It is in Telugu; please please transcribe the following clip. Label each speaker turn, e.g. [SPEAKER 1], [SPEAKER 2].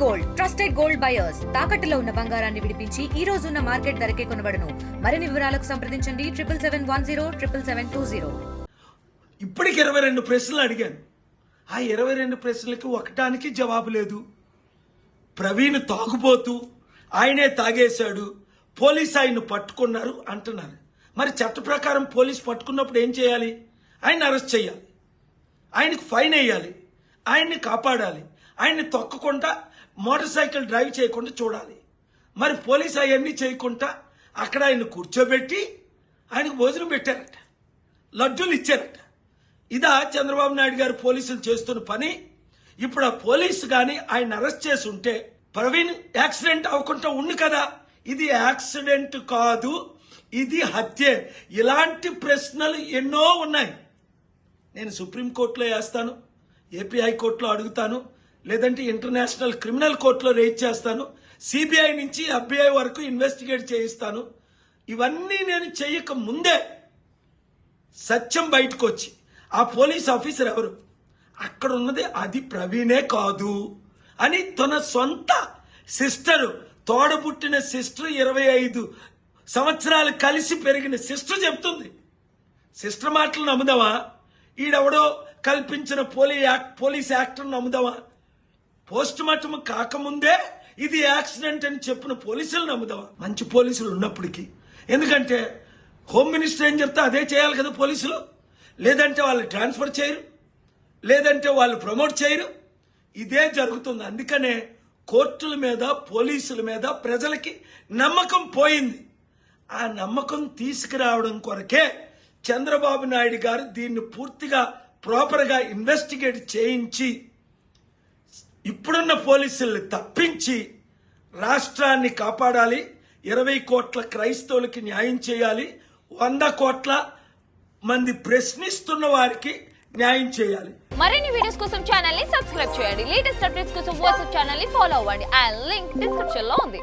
[SPEAKER 1] గోల్డ్ ట్రస్టెడ్ గోల్డ్ బయర్స్ తాకట్టులో ఉన్న బంగారాన్ని విడిపించి ఈ రోజు ఉన్న మార్కెట్ ధరకే కొనబడును. మరిన్ని వివరాలకు సంప్రదించండి 77107720.
[SPEAKER 2] ఇప్పటికి 22 ప్రశ్నలు అడిగాను. ఆ 22 ప్రశ్నలకి ఒకటానికి జవాబు లేదు. ప్రవీణ్ తాగుబోతూ ఆయనే తాగేశాడు, పోలీసు ఆయన్ని పట్టుకున్నారు అంటున్నారు. మరి చట్ట ప్రకారం పోలీసు పట్టుకున్నప్పుడు ఏం చేయాలి? ఆయన అరెస్ట్ చేయాలి, ఆయనకు ఫైన్ వేయాలి, ఆయన్ని కాపాడాలి, ఆయన్ని తొక్కకుండా మోటార్ సైకిల్ డ్రైవ్ చేయకుండా చూడాలి. మరి పోలీసు అవన్నీ చేయకుండా అక్కడ ఆయన కూర్చోబెట్టి ఆయనకు భోజనం పెట్టారట, లడ్డూలు ఇచ్చారట. ఇదా చంద్రబాబు నాయుడు గారు పోలీసులు చేస్తున్న పని? ఇప్పుడు ఆ పోలీసు కానీ ఆయన అరెస్ట్ చేసి ఉంటే ప్రవీణ్ యాక్సిడెంట్ అవ్వకుండా ఉండు కదా. ఇది యాక్సిడెంట్ కాదు, ఇది హత్యే. ఇలాంటి ప్రశ్నలు ఎన్నో ఉన్నాయి. నేను సుప్రీంకోర్టులో వేస్తాను, ఏపీ హైకోర్టులో అడుగుతాను, లేదంటే ఇంటర్నేషనల్ క్రిమినల్ కోర్టులో రేజ్ చేస్తాను, సిబిఐ నుంచి FBI వరకు ఇన్వెస్టిగేట్ చేయిస్తాను. ఇవన్నీ నేను చేయక ముందే సత్యం బయటకు వచ్చి ఆ పోలీస్ ఆఫీసర్ ఎవరు, అక్కడ ఉన్నది అది ప్రవీణే కాదు అని తన సొంత సిస్టర్, తోడబుట్టిన సిస్టర్, 25 సంవత్సరాలు కలిసి పెరిగిన సిస్టర్ చెప్తుంది. సిస్టర్ మాటలు నమ్ముదామా? ఈడెవడో కల్పించిన పోలీస్ యాక్టర్ నమ్ముదామా? పోస్ట్ మార్టం కాకముందే ఇది యాక్సిడెంట్ అని చెప్పిన పోలీసులు నమ్ముదామా? మంచి పోలీసులు ఉన్నప్పటికీ. ఎందుకంటే హోమ్ మినిస్టర్ ఏం చెప్తే అదే చేయాలి కదా పోలీసులు. లేదంటే వాళ్ళు ట్రాన్స్ఫర్ చేయరు, లేదంటే వాళ్ళు ప్రమోట్ చేయరు. ఇదే జరుగుతుంది. అందుకనే కోర్టుల మీద, పోలీసుల మీద ప్రజలకి నమ్మకం పోయింది. ఆ నమ్మకం తీసుకురావడం కొరకే చంద్రబాబు నాయుడు గారు దీన్ని పూర్తిగా ప్రాపర్గా ఇన్వెస్టిగేట్ చేయించి ఇప్పుడున్న పోలీసుల్ని తప్పించి రాష్ట్రాన్ని కాపాడాలి. 20 కోట్ల క్రైస్తవులకి న్యాయం చేయాలి. 100 కోట్ల మంది ప్రశ్నిస్తున్న వారికి న్యాయం చేయాలి.
[SPEAKER 3] మరిన్ని వీడియోస్ కోసం ఛానల్ ని సబ్స్క్రైబ్ చేయండి. లేటెస్ట్ అప్డేట్స్ కోసం వాట్సాప్ ఛానల్ ని ఫాలో అవ్వండి. ఆ లింక్ డిస్క్రిప్షన్ లో ఉంది.